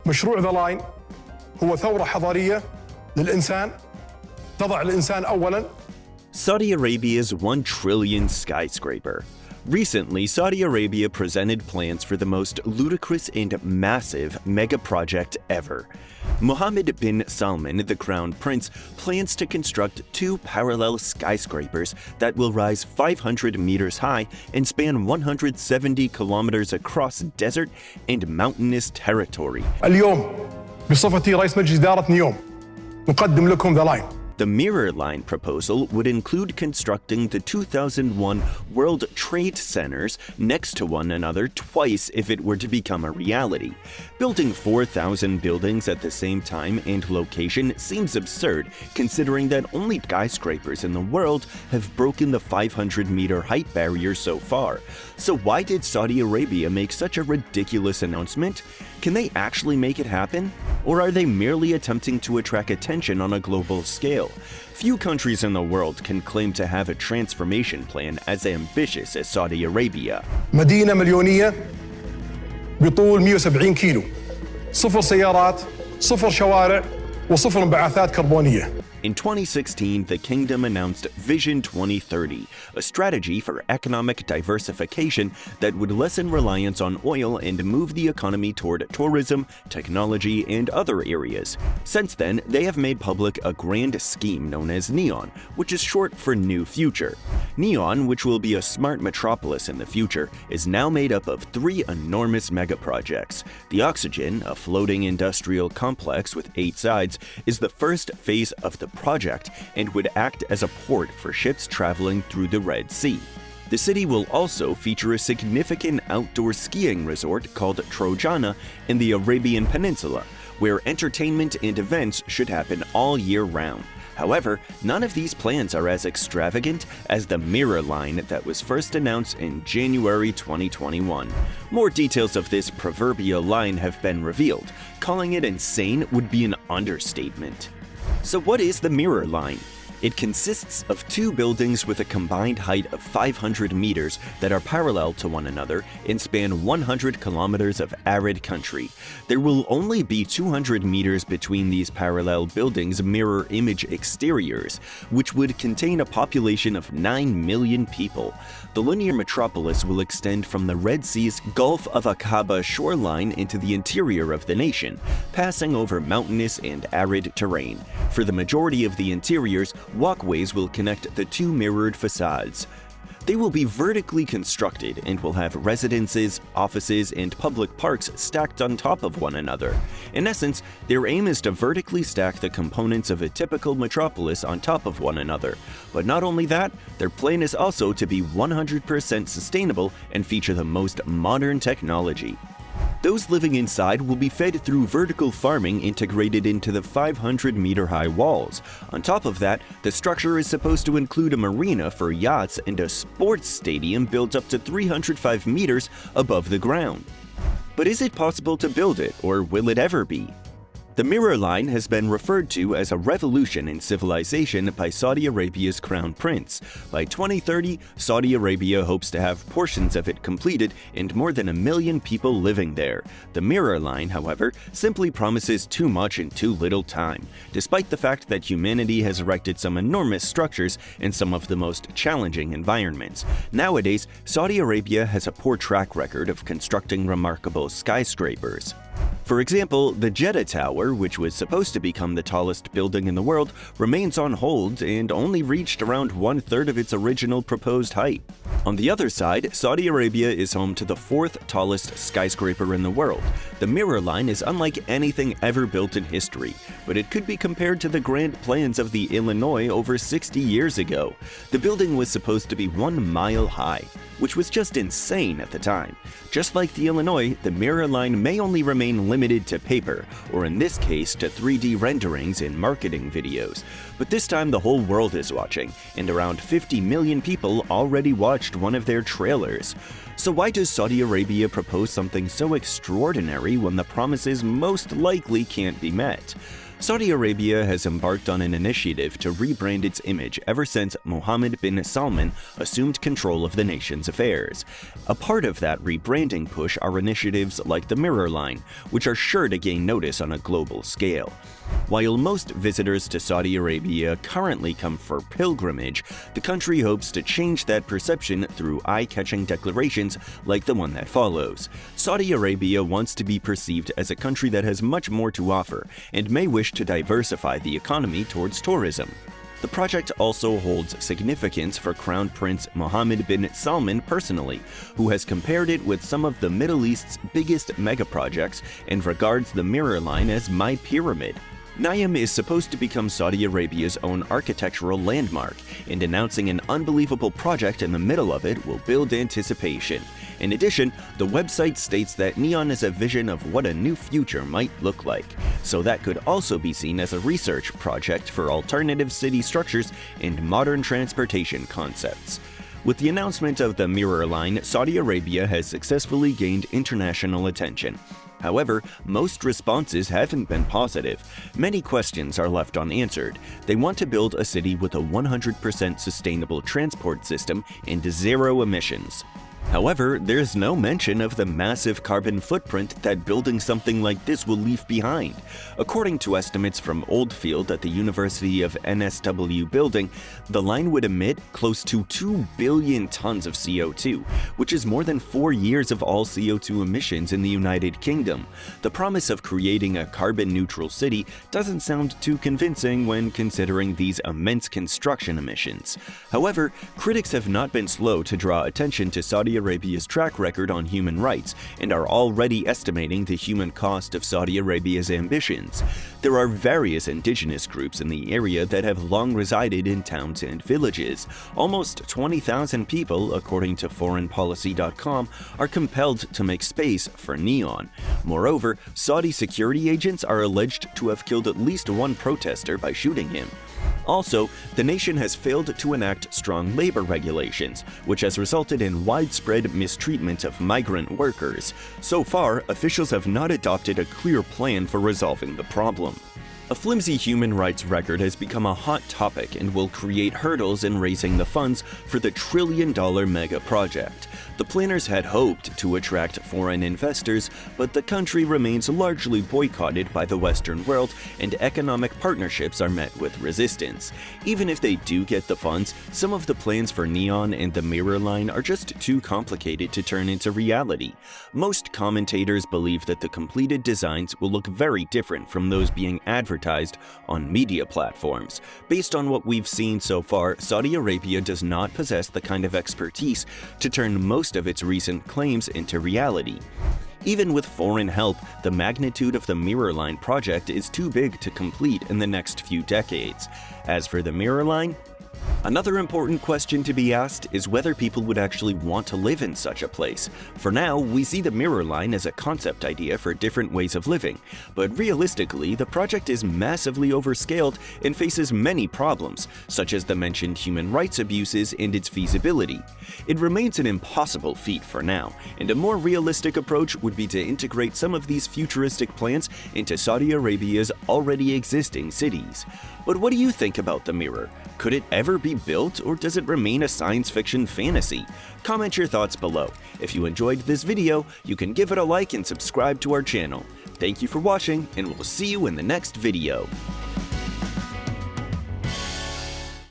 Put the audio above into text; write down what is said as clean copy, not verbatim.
مشروع ذا لاين هو ثورة حضارية للإنسان تضع الإنسان أولاً. Saudi Arabia's 1 trillion skyscraper. Recently, Saudi Arabia presented plans for the most ludicrous and massive megaproject ever. Mohammed bin Salman, the crown prince, plans to construct 2 parallel skyscrapers that will rise 500 meters high and span 170 kilometers across desert and mountainous territory. اليوم بصفتي رئيس مجلس إدارة نيوم نقدم لكم ذا لاين. The Mirror Line proposal would include constructing the 2001 World Trade Centers next to one another twice if it were to become a reality. Building 4,000 buildings at the same time and location seems absurd, considering that only skyscrapers in the world have broken the 500-meter height barrier so far. So why did Saudi Arabia make such a ridiculous announcement? Can they actually make it happen? Or are they merely attempting to attract attention on a global scale? Few countries in the world can claim to have a transformation plan as ambitious as Saudi Arabia. مدينة مليونية بطول 170 كيلو، 0 سيارات، 0 شوارع، وصفر انبعاثات كربونية. In 2016, the kingdom announced Vision 2030, a strategy for economic diversification that would lessen reliance on oil and move the economy toward tourism, technology, and other areas. Since then, they have made public a grand scheme known as NEON, which is short for New Future. NEON, which will be a smart metropolis in the future, is now made up of 3 enormous megaprojects. The Oxygen, a floating industrial complex with 8 sides, is the first phase of the project and would act as a port for ships traveling through the Red Sea. The city will also feature a significant outdoor skiing resort called Trojana in the Arabian Peninsula, where entertainment and events should happen all year round. However, none of these plans are as extravagant as the Mirror Line that was first announced in January 2021. More details of this proverbial line have been revealed. Calling it insane would be an understatement. So what is the Mirror Line? It consists of 2 buildings with a combined height of 500 meters that are parallel to one another and span 100 kilometers of arid country. There will only be 200 meters between these parallel buildings' mirror image exteriors, which would contain a population of 9 million people. The linear metropolis will extend from the Red Sea's Gulf of Aqaba shoreline into the interior of the nation, passing over mountainous and arid terrain. For the majority of the interiors, walkways will connect the 2 mirrored facades. They will be vertically constructed and will have residences, offices, and public parks stacked on top of one another. In essence, their aim is to vertically stack the components of a typical metropolis on top of one another. But not only that, their plan is also to be 100% sustainable and feature the most modern technology. Those living inside will be fed through vertical farming integrated into the 500-meter-high walls. On top of that, the structure is supposed to include a marina for yachts and a sports stadium built up to 305 meters above the ground. But is it possible to build it, or will it ever be? The Mirror Line has been referred to as a revolution in civilization by Saudi Arabia's crown prince. By 2030, Saudi Arabia hopes to have portions of it completed and more than 1 million people living there. The Mirror Line, however, simply promises too much in too little time, despite the fact that humanity has erected some enormous structures in some of the most challenging environments. Nowadays, Saudi Arabia has a poor track record of constructing remarkable skyscrapers. For example, the Jeddah Tower, which was supposed to become the tallest building in the world, remains on hold and only reached around 1/3 of its original proposed height. On the other side, Saudi Arabia is home to the 4th tallest skyscraper in the world. The Mirror Line is unlike anything ever built in history, but it could be compared to the grand plans of the Illinois over 60 years ago. The building was supposed to be 1 mile high, which was just insane at the time. Just like the Illinois, the Mirror Line may only remain limited to paper, or in this case to 3D renderings in marketing videos. But this time the whole world is watching, and around 50 million people already watched one of their trailers. So why does Saudi Arabia propose something so extraordinary when the promises most likely can't be met? Saudi Arabia has embarked on an initiative to rebrand its image ever since Mohammed bin Salman assumed control of the nation's affairs. A part of that rebranding push are initiatives like the Mirror Line, which are sure to gain notice on a global scale. While most visitors to Saudi Arabia currently come for pilgrimage, the country hopes to change that perception through eye-catching declarations like the one that follows. Saudi Arabia wants to be perceived as a country that has much more to offer and may wish to diversify the economy towards tourism. The project also holds significance for Crown Prince Mohammed bin Salman personally, who has compared it with some of the Middle East's biggest megaprojects and regards the Mirror Line as my pyramid. Naim is supposed to become Saudi Arabia's own architectural landmark, and announcing an unbelievable project in the middle of it will build anticipation. In addition, the website states that Neon is a vision of what a new future might look like, so that could also be seen as a research project for alternative city structures and modern transportation concepts. With the announcement of the Mirror Line, Saudi Arabia has successfully gained international attention. However, most responses haven't been positive. Many questions are left unanswered. They want to build a city with a 100% sustainable transport system and zero emissions. However, there's no mention of the massive carbon footprint that building something like this will leave behind. According to estimates from Oldfield at the University of NSW building, the line would emit close to 2 billion tons of CO2, which is more than 4 years of all CO2 emissions in the United Kingdom. The promise of creating a carbon-neutral city doesn't sound too convincing when considering these immense construction emissions. However, critics have not been slow to draw attention to Saudi Arabia's track record on human rights and are already estimating the human cost of Saudi Arabia's ambitions. There are various indigenous groups in the area that have long resided in towns and villages. Almost 20,000 people, according to foreignpolicy.com, are compelled to make space for Neon. Moreover, Saudi security agents are alleged to have killed at least one protester by shooting him. Also, the nation has failed to enact strong labor regulations, which has resulted in widespread mistreatment of migrant workers. So far, officials have not adopted a clear plan for resolving the problem. A flimsy human rights record has become a hot topic and will create hurdles in raising the funds for the trillion-dollar mega project. The planners had hoped to attract foreign investors, but the country remains largely boycotted by the Western world, and economic partnerships are met with resistance. Even if they do get the funds, some of the plans for Neon and the Mirror Line are just too complicated to turn into reality. Most commentators believe that the completed designs will look very different from those being advertised on media platforms. Based on what we've seen so far, Saudi Arabia does not possess the kind of expertise to turn most of its recent claims into reality. Even with foreign help, the magnitude of the Mirror Line project is too big to complete in the next few decades. As for the Mirror Line, another important question to be asked is whether people would actually want to live in such a place. For now, we see the Mirror Line as a concept idea for different ways of living, but realistically, the project is massively overscaled and faces many problems, such as the mentioned human rights abuses and its feasibility. It remains an impossible feat for now, and a more realistic approach would be to integrate some of these futuristic plans into Saudi Arabia's already existing cities. But what do you think about the Mirror? Could it ever be built, or does it remain a science fiction fantasy? Comment your thoughts below. If you enjoyed this video, you can give it a like and subscribe to our channel. Thank you for watching, and we'll see you in the next video.